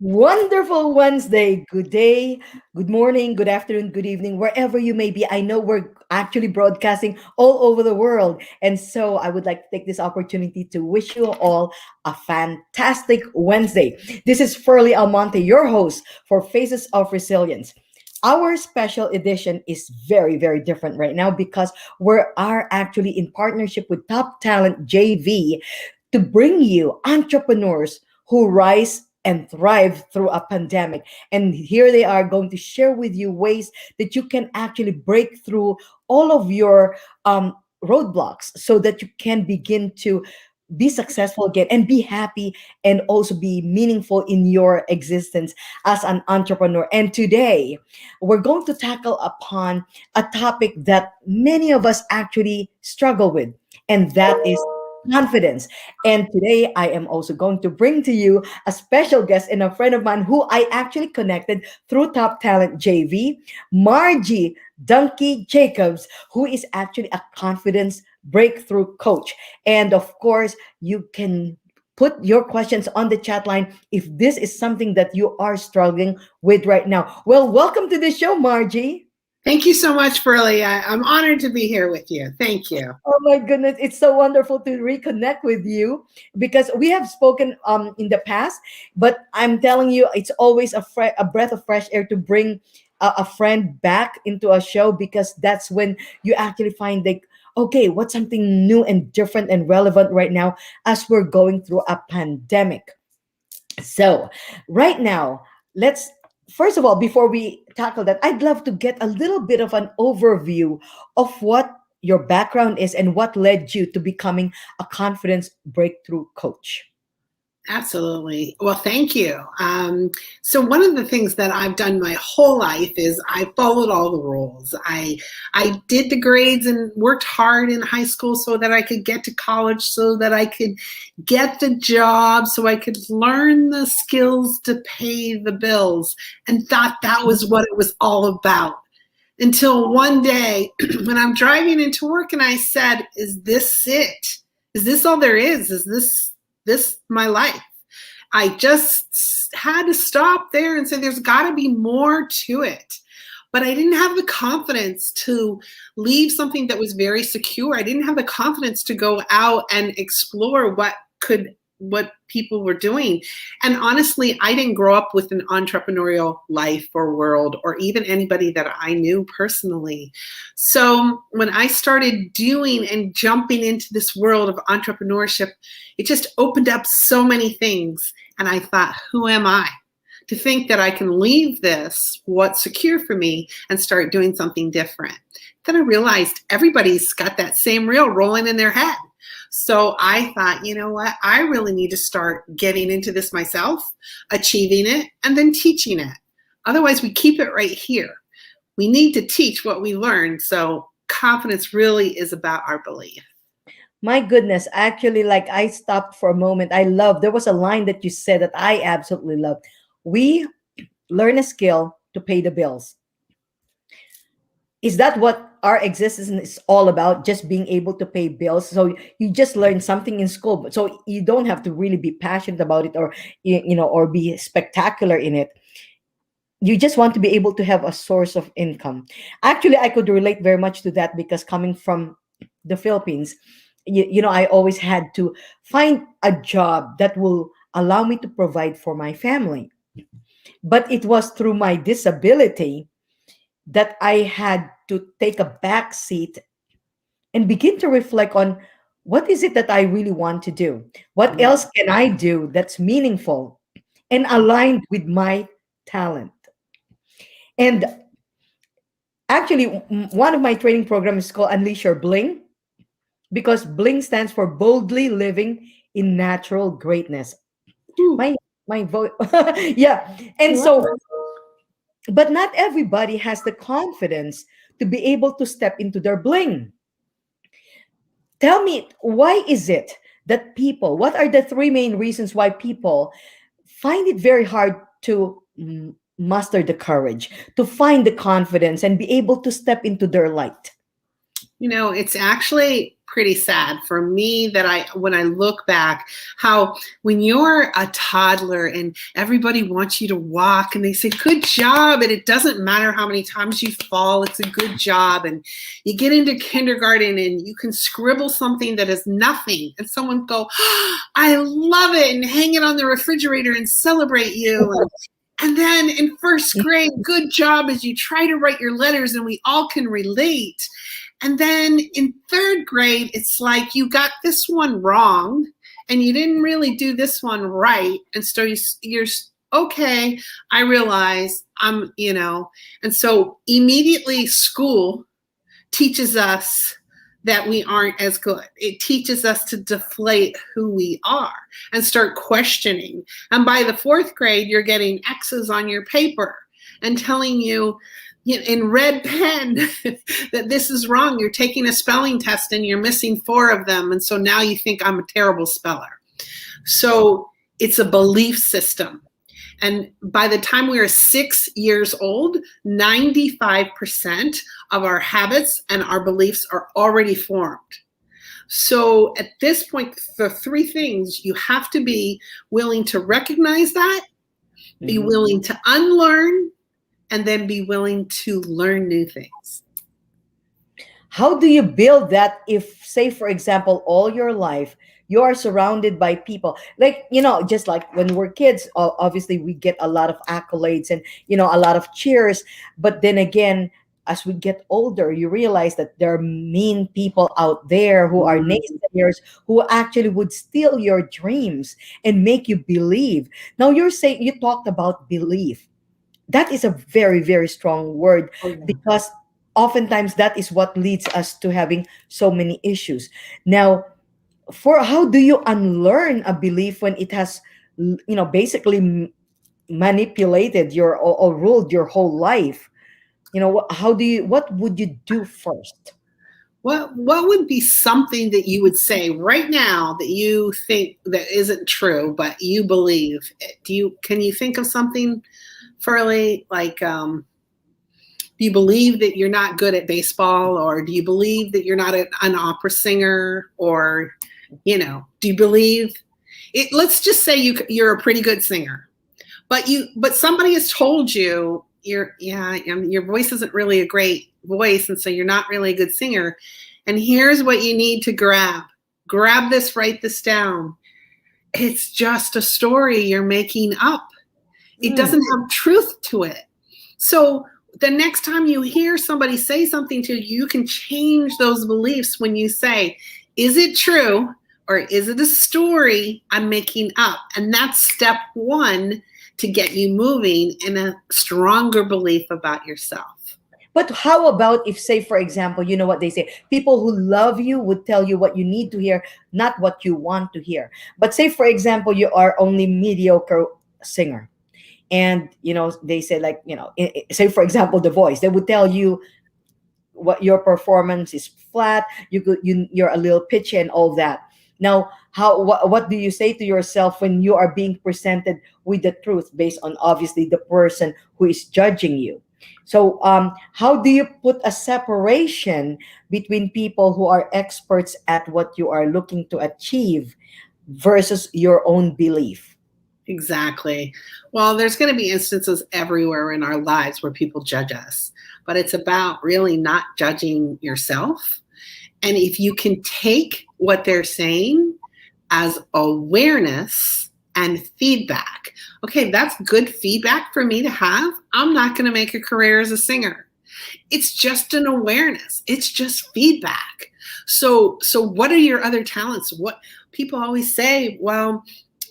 Wonderful Wednesday. Good day, good morning, good afternoon, good evening, wherever you may be. I know we're actually broadcasting all over the world. And so I would like to take this opportunity to wish you all a fantastic Wednesday. This is Furley Almonte, your host for Faces of Resilience. Our special edition is very, very different right now because we are actually in partnership with Top Talent JV to bring you entrepreneurs who rise and thrive through a pandemic. And here they are going to share with you ways that you can actually break through all of your roadblocks so that you can begin to be successful again and be happy and also be meaningful in your existence as an entrepreneur. And today we're going to tackle upon a topic that many of us actually struggle with, and that is confidence. And today I am also going to bring to you a special guest and a friend of mine who I actually connected through Top Talent JV, Margie Dunki-Jacobs, who is actually a confidence breakthrough coach. And of course, you can put your questions on the chat line if this is something that you are struggling with right now. Well, welcome to the show, Margie. Thank you so much, Burley. I'm honored to be here with you. Thank you. Oh my goodness, it's so wonderful to reconnect with you because we have spoken in the past, but I'm telling you, it's always a breath of fresh air to bring a friend back into a show because that's when you actually find like, okay, what's something new and different and relevant right now as we're going through a pandemic. So, right now, let's first of all, before we tackle that, I'd love to get a little bit of an overview of what your background is and what led you to becoming a confidence breakthrough coach. Absolutely. Well, thank you. So one of the things that I've done my whole life is I followed all the rules. I did the grades and worked hard in high school so that I could get to college, so that I could get the job, so I could learn the skills to pay the bills, and thought that was what it was all about. Until one day when I'm driving into work and I said, is this it? Is this all there is? Is this my life? I just had to stop there and say there's got to be more to it. But I didn't have the confidence to leave something that was very secure. I didn't have the confidence to go out and explore what people were doing. And honestly, I didn't grow up with an entrepreneurial life or world, or even anybody that I knew personally. So when I started doing and jumping into this world of entrepreneurship, it just opened up so many things. And I thought, who am I to think that I can leave this, what's secure for me, and start doing something different? Then I realized everybody's got that same reel rolling in their head. So I thought, you know what? I really need to start getting into this myself, achieving it, and then teaching it. Otherwise, we keep it right here. We need to teach what we learned. So confidence really is about our belief. My goodness, actually, like I stopped for a moment. There was a line that you said that I absolutely loved. We learn a skill to pay the bills. Is that what our existence is all about, just being able to pay bills? So you just learn something in school, but so you don't have to really be passionate about it, or or be spectacular in it. You just want to be able to have a source of income. Actually, I could relate very much to that because coming from the Philippines, I always had to find a job that will allow me to provide for my family, but it was through my disability that I had to take a back seat and begin to reflect on what is it that I really want to do? What else can I do that's meaningful and aligned with my talent? And actually, one of my training programs is called Unleash Your Bling, because Bling stands for boldly living in natural greatness. My my vote. Yeah. And so, but not everybody has the confidence to be able to step into their bling. Tell me, why is it that people, what are the three main reasons why people find it very hard to muster the courage, to find the confidence and be able to step into their light? It's actually pretty sad for me that when I look back, how when you're a toddler and everybody wants you to walk and they say, good job. And it doesn't matter how many times you fall, it's a good job. And you get into kindergarten and you can scribble something that is nothing. And someone go, oh, I love it, and hang it on the refrigerator and celebrate you. And then in first grade, good job as you try to write your letters and we all can relate. And then in third grade, it's like you got this one wrong and you didn't really do this one right. And so you're okay, I realize and so immediately school teaches us that we aren't as good. It teaches us to deflate who we are and start questioning. And by the fourth grade, you're getting X's on your paper and telling you in red pen that this is wrong. You're taking a spelling test and you're missing 4 of them. And so now you think I'm a terrible speller. So it's a belief system. And by the time we are 6 years old, 95% of our habits and our beliefs are already formed. So at this point, the 3 things, you have to be willing to recognize that, be willing to unlearn, and then be willing to learn new things. How do you build that if, say, for example, all your life, you are surrounded by people like, just like when we're kids, obviously we get a lot of accolades and, a lot of cheers. But then again, as we get older, you realize that there are mean people out there who are naysayers, who actually would steal your dreams and make you believe. Now you talked about belief. That is a very, very strong word because oftentimes that is what leads us to having so many issues. Now, for how do you unlearn a belief when it has, basically manipulated or ruled your whole life? What would you do first? What would be something that you would say right now that you think that isn't true, but you believe? Can you think of something, Furley, like, do you believe that you're not good at baseball, or do you believe that you're not an opera singer, or, do you believe it? Let's just say you're a pretty good singer, but somebody has told you your voice isn't really a great voice, and so you're not really a good singer. And here's what you need to grab this, write this down. It's just a story you're making up. It doesn't have truth to it. So the next time you hear somebody say something to you, you can change those beliefs when you say, is it true or is it a story I'm making up? And that's step 1 to get you moving in a stronger belief about yourself. But how about if, say, for example, you know what they say, people who love you would tell you what you need to hear, not what you want to hear. But say, for example, you are only mediocre singer. And, they say, like, say, for example, The Voice, they would tell you what your performance is flat, you're a little pitchy and all that. Now, what do you say to yourself when you are being presented with the truth based on obviously the person who is judging you? So how do you put a separation between people who are experts at what you are looking to achieve versus your own belief? Exactly. Well, there's going to be instances everywhere in our lives where people judge us, but it's about really not judging yourself. And if you can take what they're saying as awareness and feedback, okay, that's good feedback for me to have. I'm not going to make a career as a singer. It's just an awareness. It's just feedback. So what are your other talents? What people always say, well,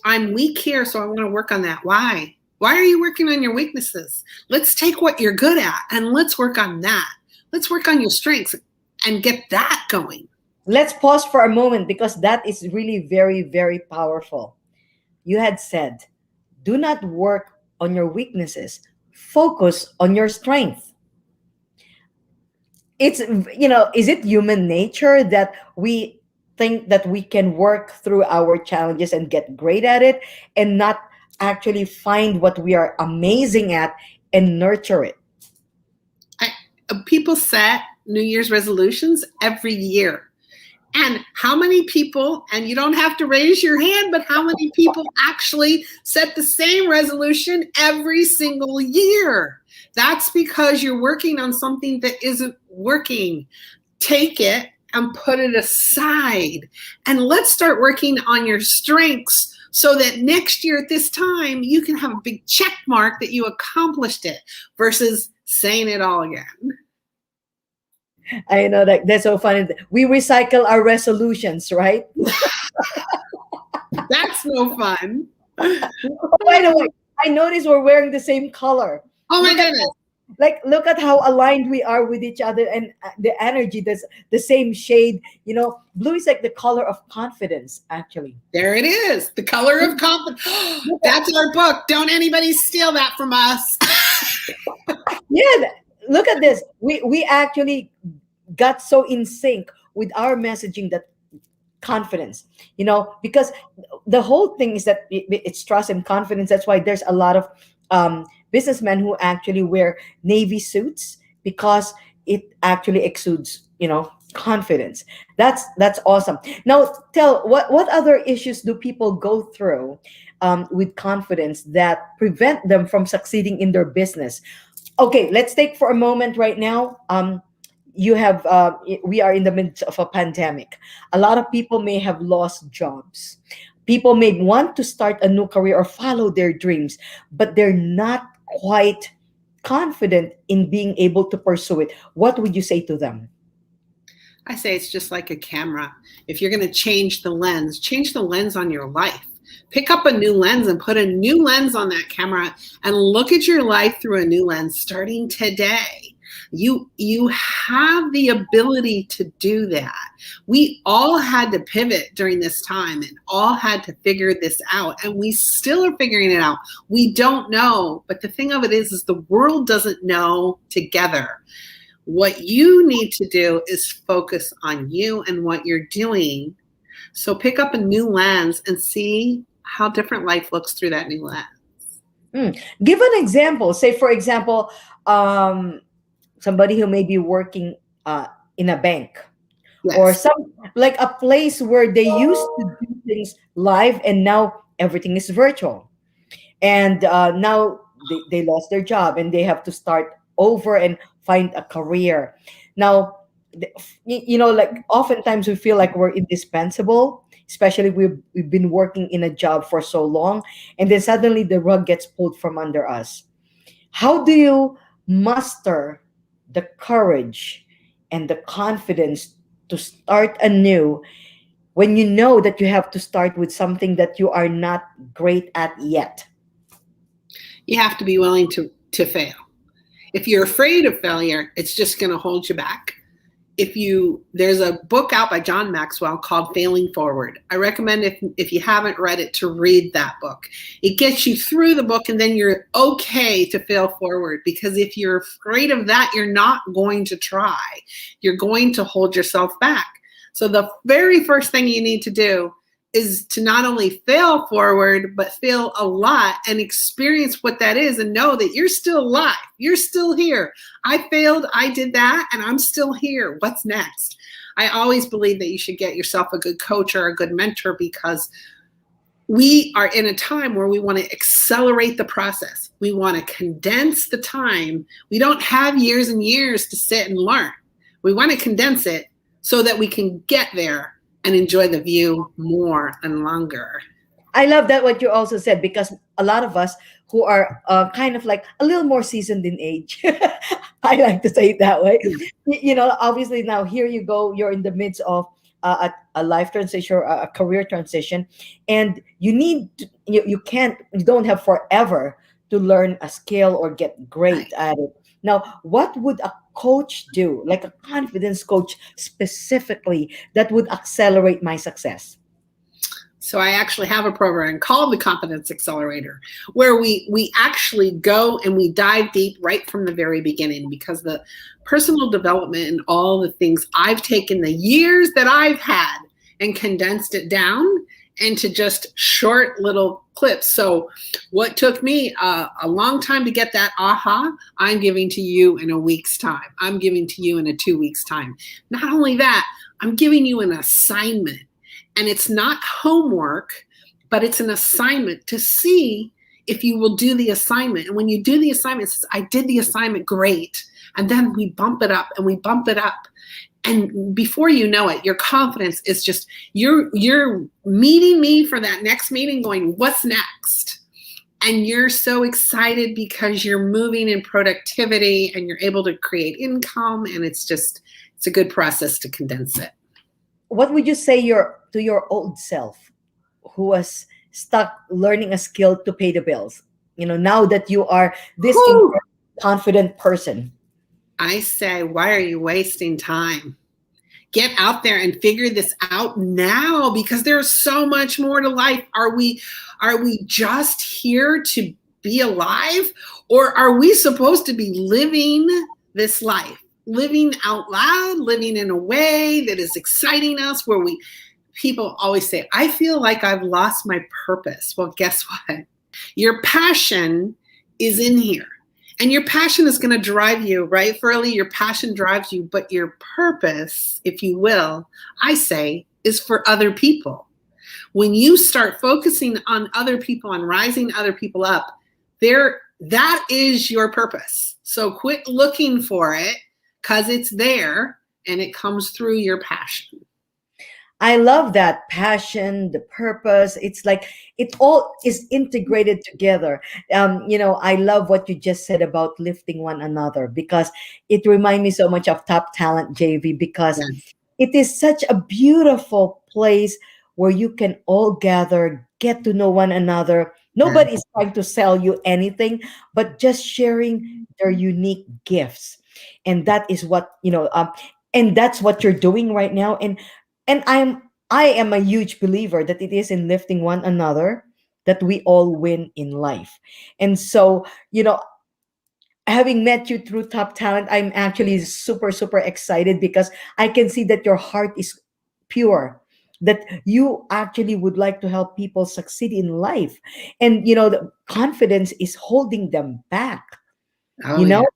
I'm weak here, so I want to work on that. Why? Why are you working on your weaknesses? Let's take what you're good at and let's work on that. Let's work on your strengths and get that going. Let's pause for a moment because that is really very, very powerful. You had said, do not work on your weaknesses. Focus on your strength. It's, is it human nature that we think that we can work through our challenges and get great at it and not actually find what we are amazing at and nurture it? People set New Year's resolutions every year. And how many people, and you don't have to raise your hand, but how many people actually set the same resolution every single year? That's because you're working on something that isn't working. Take it and put it aside. And let's start working on your strengths so that next year at this time, you can have a big check mark that you accomplished it versus saying it all again. I know that that's so funny. We recycle our resolutions, right? That's no fun. By the way, I noticed we're wearing the same color. Oh my Look at goodness. look at how aligned we are with each other, and the energy, that's the same shade. Blue is like the color of confidence, actually. There it is. The color of confidence. That's our book. Don't anybody steal that from us. Yeah, look at this. We actually got so in sync with our messaging, that confidence, because the whole thing is that it's trust and confidence. That's why there's a lot of businessmen who actually wear navy suits, because it actually exudes, confidence. That's awesome. Now, tell, what other issues do people go through with confidence that prevent them from succeeding in their business? Okay, let's take for a moment right now. You have We are in the midst of a pandemic. A lot of people may have lost jobs. People may want to start a new career or follow their dreams, but they're not quite confident in being able to pursue it. What would you say to them? I say it's just like a camera. If you're going to change the lens on your life. Pick up a new lens and put a new lens on that camera and look at your life through a new lens starting today. You have the ability to do that. We all had to pivot during this time and all had to figure this out, and we still are figuring it out. We don't know, but the thing of it is the world doesn't know together. What you need to do is focus on you and what you're doing. So pick up a new lens and see how different life looks through that new lens. Give an example. Say, for example, somebody who may be working in a bank, Yes. or some, like a place where they used to do things live, and now everything is virtual, and now they lost their job and they have to start over and find a career. Now, like oftentimes we feel like we're indispensable, especially we've been working in a job for so long, and then suddenly the rug gets pulled from under us. How do you muster the courage and the confidence to start anew when you know that you have to start with something that you are not great at yet? You have to be willing to fail. If you're afraid of failure, it's just going to hold you back. There's a book out by John Maxwell called Failing Forward. I recommend, if you haven't read it, to read that book. It gets you through the book, and then you're okay to fail forward, because if you're afraid of that, you're not going to try. You're going to hold yourself back. So the very first thing you need to do is to not only fail forward, but fail a lot and experience what that is, and know that you're still alive. You're still here. I failed, I did that, and I'm still here. What's next? I always believe that you should get yourself a good coach or a good mentor, because we are in a time where we want to accelerate the process. We want to condense the time. We don't have years and years to sit and learn. We want to condense it so that we can get there and enjoy the view more and longer. I love that what you also said, because a lot of us who are kind of like a little more seasoned in age, I like to say it that way. Obviously now here you go, you're in the midst of a life transition, or a career transition, and you don't have forever to learn a skill or get great at it. Now, what would a coach do, like a confidence coach specifically, that would accelerate my success? So I actually have a program called the Confidence Accelerator, where we actually go and we dive deep right from the very beginning, because the personal development and all the things I've taken, the years that I've had, and condensed it down into just short little clips. So what took me a long time to get that aha, I'm giving to you in a week's time. I'm giving to you in a 2 weeks time. Not only that, I'm giving you an assignment, and it's not homework, but it's an assignment to see if you will do the assignment. And when you do the assignment, it says, I did the assignment, great. And then we bump it up and we bump it up. And before you know it, your confidence is just, you're meeting me for that next meeting going, what's next? And you're so excited because you're moving in productivity and you're able to create income. And it's a good process to condense it. What would you say to your old self who was stuck learning a skill to pay the bills? Now that you are this confident person. I say, why are you wasting time? Get out there and figure this out now, because there's so much more to life. Are we just here to be alive, or are we supposed to be living this life, living out loud, living in a way that is exciting us, where people always say, I feel like I've lost my purpose. Well, guess what? Your passion is in here. And your passion is going to drive you, right, Furley? Your passion drives you, but your purpose, if you will, I say, is for other people. When you start focusing on other people and rising other people up, that is your purpose. So quit looking for it, because it's there and it comes through your passion. I love that passion, the purpose. It's like it all is integrated together. I love what you just said about lifting one another, because it reminds me so much of Top Talent, JV, because it is such a beautiful place where you can all gather, get to know one another. Nobody is trying to sell you anything, but just sharing their unique gifts. And that is what, and that's what you're doing right now. And I am a huge believer that it is in lifting one another that we all win in life. And so, having met you through Top Talent, I'm actually super, super excited, because I can see that your heart is pure, that you actually would like to help people succeed in life. And, the confidence is holding them back. Oh, you know?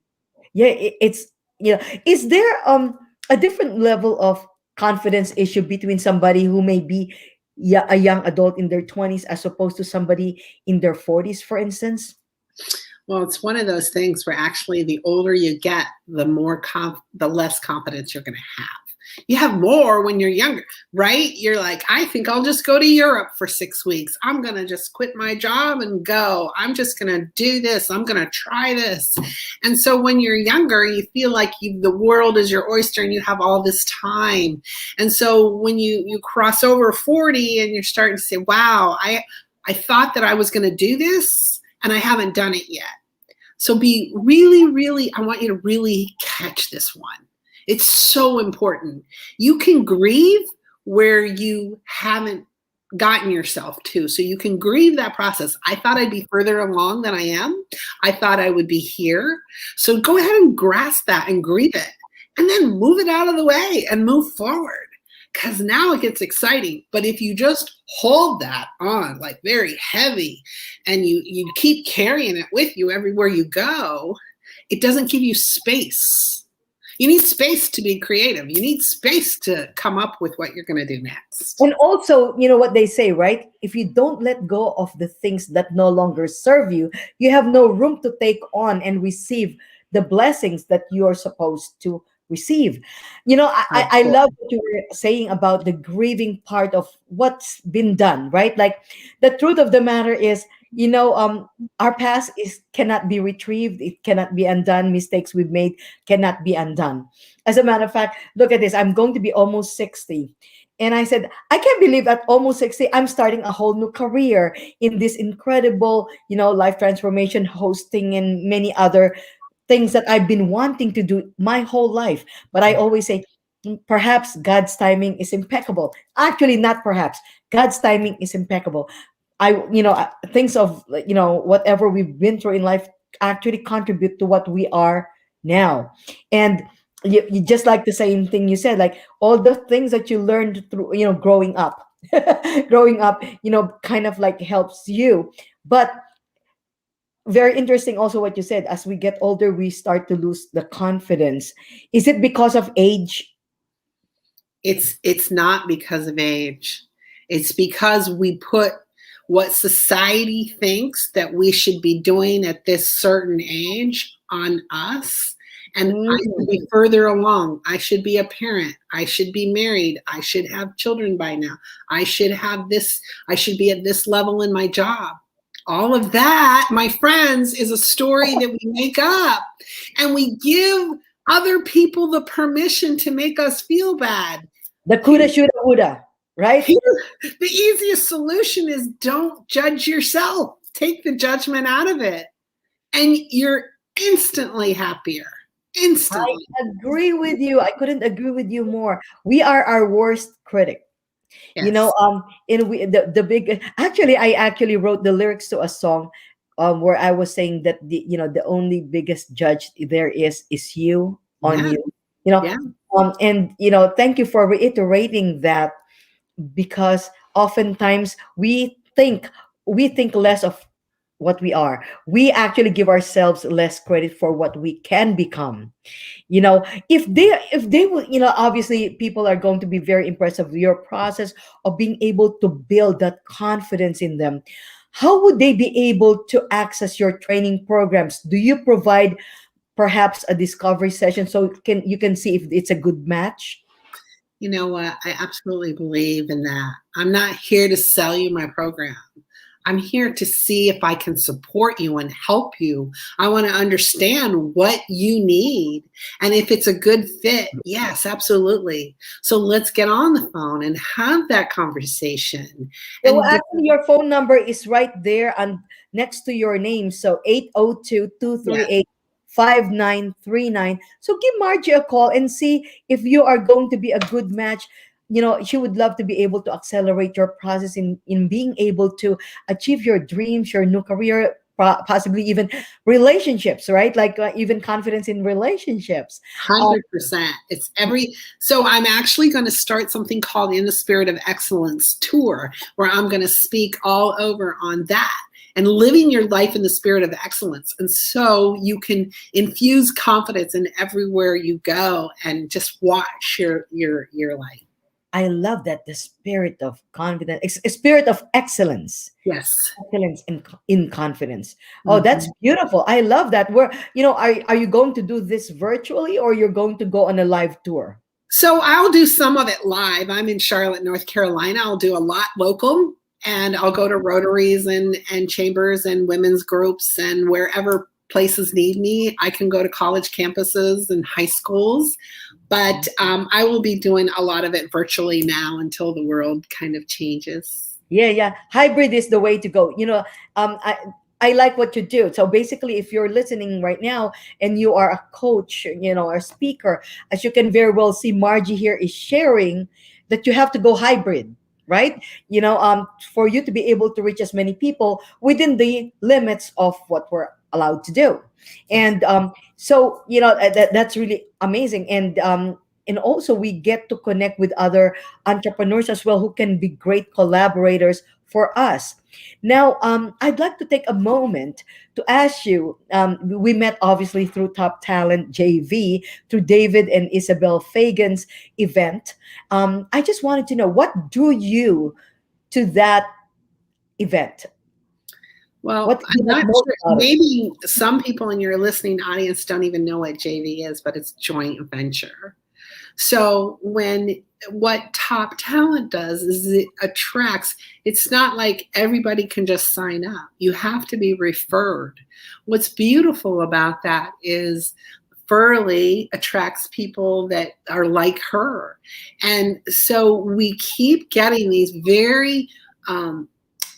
Yeah, it's, is there a different level of confidence issue between somebody who may be a young adult in their 20s as opposed to somebody in their 40s, for instance? Well, it's one of those things where actually the older you get, the less confidence you're going to have. You have more when you're younger, right? You're like, I think I'll just go to Europe for 6 weeks. I'm going to just quit my job and go. I'm just going to do this. I'm going to try this. And so when you're younger, you feel like the world is your oyster and you have all this time. And so when you cross over 40 and you're starting to say, wow, I thought that I was going to do this and I haven't done it yet. So be really, really, I want you to really catch this one. It's so important. You can grieve where you haven't gotten yourself to. So you can grieve that process. I thought I'd be further along than I am. I thought I would be here. So go ahead and grasp that and grieve it. And then move it out of the way and move forward. Because now it gets exciting. But if you just hold that on like very heavy and you keep carrying it with you everywhere you go, it doesn't give you space. You need space to be creative. You need space to come up with what you're going to do next. And also, what they say, right? If you don't let go of the things that no longer serve you, you have no room to take on and receive the blessings that you are supposed to receive. I love what you were saying about the grieving part of what's been done, right? Like, the truth of the matter is, our past cannot be retrieved. It cannot be undone. Mistakes we've made cannot be undone. As a matter of fact, look at this. I'm going to be almost 60. And I said, I can't believe at almost 60, I'm starting a whole new career in this incredible, life transformation, hosting, and many other things that I've been wanting to do my whole life. But I always say, perhaps God's timing is impeccable. Actually, not perhaps. God's timing is impeccable. Things of, whatever we've been through in life actually contribute to what we are now. And you just like the same thing you said, like all the things that you learned through, growing up, growing up, kind of like helps you. But very interesting also what you said. As we get older, we start to lose the confidence. Is it because of age? It's not because of age. It's because we put what society thinks that we should be doing at this certain age on us. And I should be Mm. further along. I should be a parent. I should be married. I should have children by now. I should have this. I should be at this level in my job. All of that, my friends, is a story that we make up. And we give other people the permission to make us feel bad. The Here, coulda, shoulda, woulda, right? the easiest solution is don't judge yourself. Take the judgment out of it, and you're instantly happier. I Instantly. agree with you. I couldn't agree with you more. We are our worst critic. You know, Yes. in we the big actually I actually wrote the lyrics to a song where I was saying that the only biggest judge there is you on Yeah. you. You know, Yeah. and thank you for reiterating that, because oftentimes we think less of what we are. We actually give ourselves less credit for what we can become. If they will, obviously people are going to be very impressed of your process of being able to build that confidence in them. How would they be able to access your training programs? Do you provide perhaps a discovery session so you can see if it's a good match? You know what? I absolutely believe in that. I'm not here to sell you my program. I'm here to see if I can support you and help you. I want to understand what you need. And if it's a good fit, yes, absolutely. So let's get on the phone and have that conversation. Yeah, well, And actually, your phone number is right there and next to your name. So 802 two yeah, three eight 5939. So give Margie a call and see if you are going to be a good match. She would love to be able to accelerate your process in being able to achieve your dreams, your new career, possibly even relationships, right? Like even confidence in relationships. Um, 100%. So I'm actually going to start something called In the Spirit of Excellence tour, where I'm going to speak all over on that and living your life in the spirit of excellence. And so you can infuse confidence in everywhere you go and just watch your life. I love that, the spirit of confidence, spirit of excellence. Yes. Excellence in confidence. Oh, that's Mhm. beautiful. I love that. Are you going to do this virtually, or you're going to go on a live tour? So I'll do some of it live. I'm in Charlotte, North Carolina. I'll do a lot local, and I'll go to Rotaries and chambers and women's groups and wherever places need me. I can go to college campuses and high schools, but I will be doing a lot of it virtually now until the world kind of changes. Yeah, yeah. Hybrid is the way to go. I like what you do. So basically, if you're listening right now and you are a coach, a speaker, as you can very well see, Margie here is sharing that you have to go hybrid, right? For you to be able to reach as many people within the limits of what we're allowed to do. And so that's really amazing. And also we get to connect with other entrepreneurs as well who can be great collaborators for us. Now, I'd like to take a moment to ask you. We met obviously through Top Talent JV, through David and Isabel Fagan's event. I just wanted to know, what drew you to that event? Well, What did you I'm like not most sure. about it? Maybe some people in your listening audience don't even know what JV is, but it's joint venture. So what Top Talent does is it attracts, it's not like everybody can just sign up. You have to be referred. What's beautiful about that is Furley attracts people that are like her. And so we keep getting these very,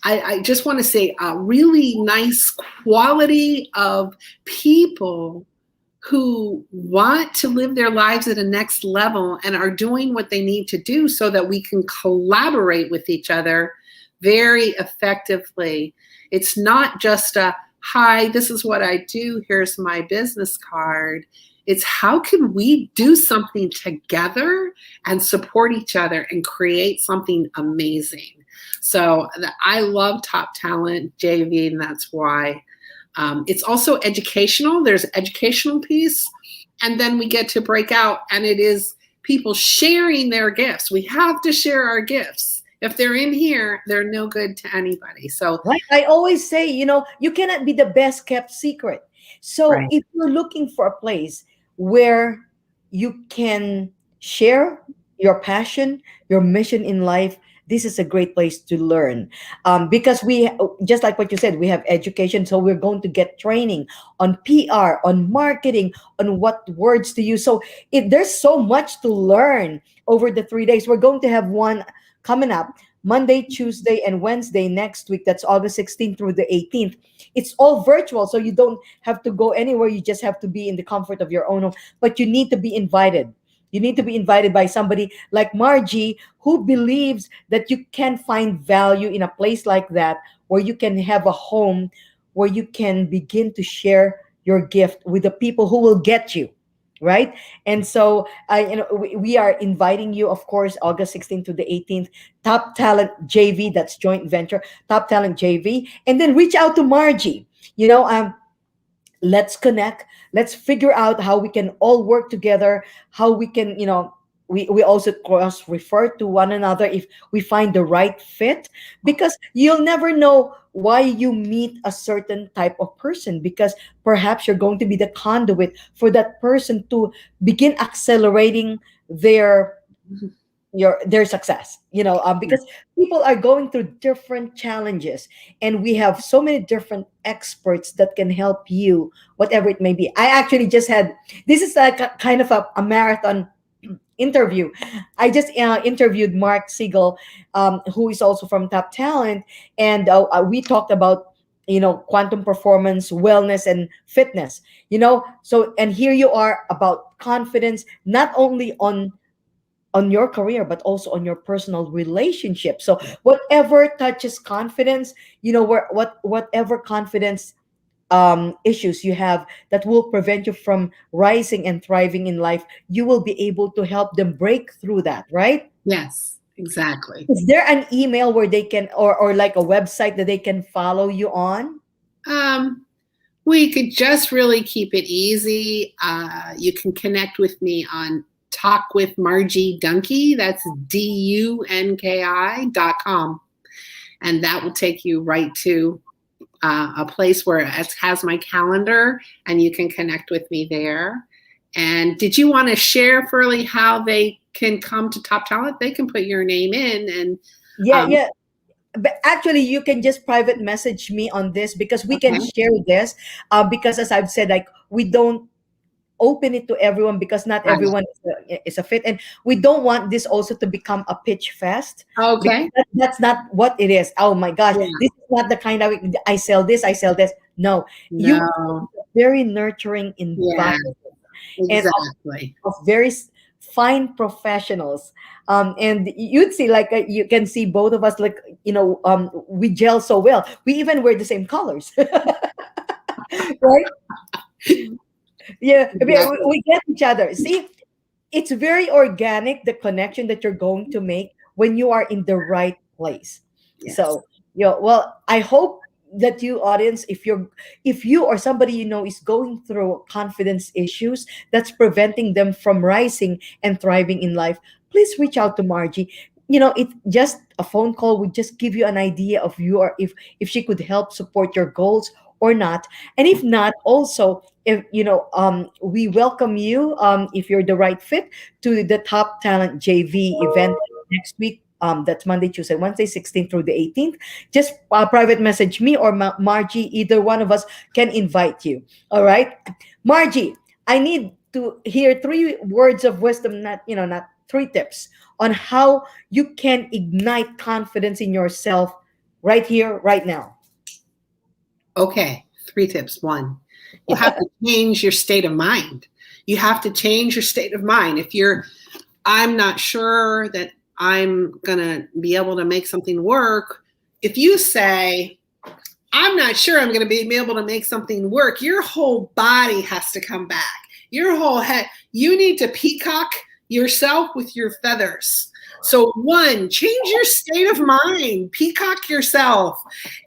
I just want to say, a really nice quality of people who want to live their lives at a next level and are doing what they need to do so that we can collaborate with each other very effectively. It's not just a, hi, this is what I do, here's my business card. It's how can we do something together and support each other and create something amazing. So I love Top Talent JV, and that's why. It's also educational. There's an educational piece, and then we get to break out, and it is people sharing their gifts. We have to share our gifts. If they're in here, they're no good to anybody. So, Right. I always say, you cannot be the best kept secret. So right. if you're looking for a place where you can share your passion, your mission in life, this is a great place to learn. Because just like what you said, we have education. So we're going to get training on PR, on marketing, on what words to use. So if there's so much to learn over the 3 days, we're going to have one coming up Monday, Tuesday, and Wednesday next week. That's August 16th through the 18th. It's all virtual, so you don't have to go anywhere. You just have to be in the comfort of your own home. But you need to be invited. You need to be invited by somebody like Margie, who believes that you can find value in a place like that, where you can have a home, where you can begin to share your gift with the people who will get you. Right. And so, we are inviting you, of course, August 16th to the 18th, Top Talent JV, that's joint venture, Top Talent JV. And then reach out to Margie. Let's connect. Let's figure out how we can all work together, how we can, we also cross refer to one another if we find the right fit, because you'll never know why you meet a certain type of person, because perhaps you're going to be the conduit for that person to begin accelerating their their success, because people are going through different challenges, and we have so many different experts that can help you, whatever it may be. I actually just had, this is like a kind of a marathon interview. I just interviewed Mark Siegel, who is also from Top Talent, and we talked about quantum performance, wellness, and fitness. So, and here you are about confidence, not only on your career, but also on your personal relationship. So whatever touches confidence, whatever confidence issues you have that will prevent you from rising and thriving in life, you will be able to help them break through that, right? Yes, exactly. Is there an email where they can, or like a website that they can follow you on? Um, we could just really keep it easy. You can connect with me on Talk with Margie Dunki. That's DUNKI.com. And that will take you right to a place where it has my calendar, and you can connect with me there. And did you want to share, Furley, how they can come to Top Talent? They can put your name in, and Yeah, yeah. But actually, you can just private message me on this, because we can okay, share this. Because as I've said, like, we don't open it to everyone, because not right. everyone is a fit, and we don't want this also to become a pitch fest, because Okay, that's not what it is. Oh my gosh, yeah, this is not the kind of, I sell this, I sell this. No, you want no, a very nurturing yeah, environment, and exactly. of very fine professionals. And you'd see, like, you can see both of us, like, we gel so well, we even wear the same colors. Right. Yeah, I mean, we Exactly. we get each other. See, it's very organic, the connection that you're going to make when you are in the right place. Yes. So, well, I hope that you, audience, if you or somebody is going through confidence issues that's preventing them from rising and thriving in life, please reach out to Margie. It just a phone call would just give you an idea of you, or if she could help support your goals or not. And if not, also, if we welcome you, if you're the right fit, to the Top Talent JV event next week. That's Monday, Tuesday, Wednesday, 16th through the 18th. Just private message me or Margie. Either one of us can invite you. All right, Margie. I need to hear three words of wisdom, not three tips on how you can ignite confidence in yourself right here, right now. Okay, 3 tips. One, you have to change your state of mind. You have to change your state of mind. I'm not sure that I'm going to be able to make something work. If you say, I'm not sure I'm going to be able to make something work, your whole body has to come back. Your whole head. You need to peacock yourself with your feathers. So one, change your state of mind. Peacock yourself.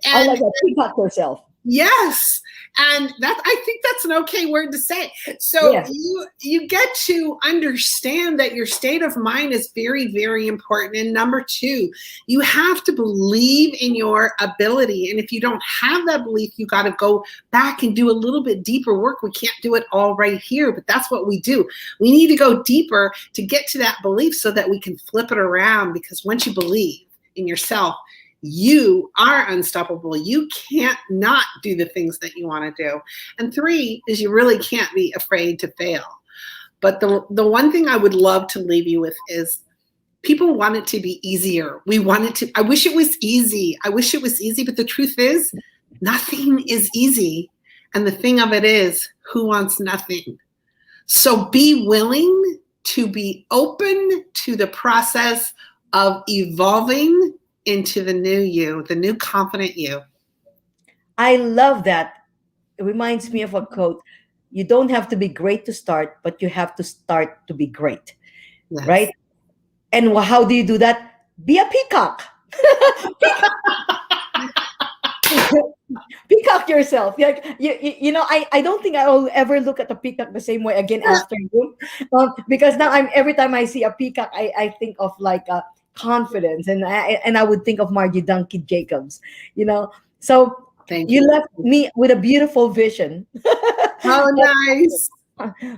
Oh my And God, peacock yourself. yes. And that, I think that's an okay word to say. So Yes. you get to understand that your state of mind is very, very important. And number two, you have to believe in your ability. And if you don't have that belief, you got to go back and do a little bit deeper work. We can't do it all right here, but that's what we do. We need to go deeper to get to that belief so that we can flip it around. Because once you believe in yourself, you are unstoppable. You can't not do the things that you want to do. And three is you really can't be afraid to fail. But the one thing I would love to leave you with is people want it to be easier. We want it to, I wish it was easy. I wish it was easy, but the truth is nothing is easy. And the thing of it is, who wants nothing? So be willing to be open to the process of evolving into the new you, the new confident you. I love that. It reminds me of a quote. You don't have to be great to start, but you have to start to be great. Yes. Right? And how do you do that? Be a peacock. Peacock yourself. Like you know, I don't think I will ever look at a peacock the same way again after you, because now every time I see a peacock, I think of like confidence, and I would think of Margie Dunki-Jacobs, you know. So Thank you you. left me with a beautiful vision. Oh, nice.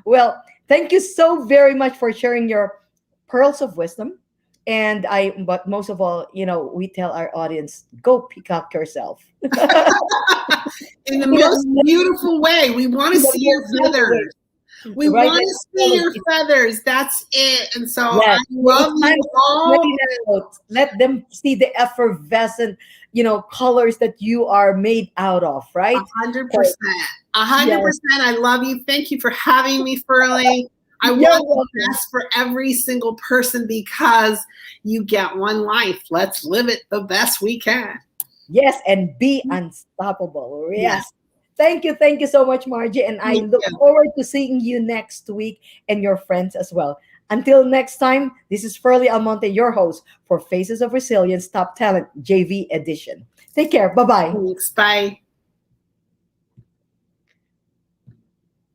Well, thank you so very much for sharing your pearls of wisdom. And but most of all, you know, we tell our audience, go peacock yourself. In the most beautiful way. We want to see your feathers. We Right? want to see your feathers. That's it. And so Yes. I love you all. Let them see the effervescent, you know, colors that you are made out of, right? 100%. 100%. I love you. Thank you for having me, Furley. I You're want welcome. the best for every single person because you get one life. Let's live it the best we can. Yes, and be unstoppable. Yes. Thank you so much, Margie. And I look forward to seeing you next week and your friends as well. Until next time, this is Furley Almonte, your host for Faces of Resilience Top Talent JV Edition. Take care. Bye-bye. Thanks. Bye.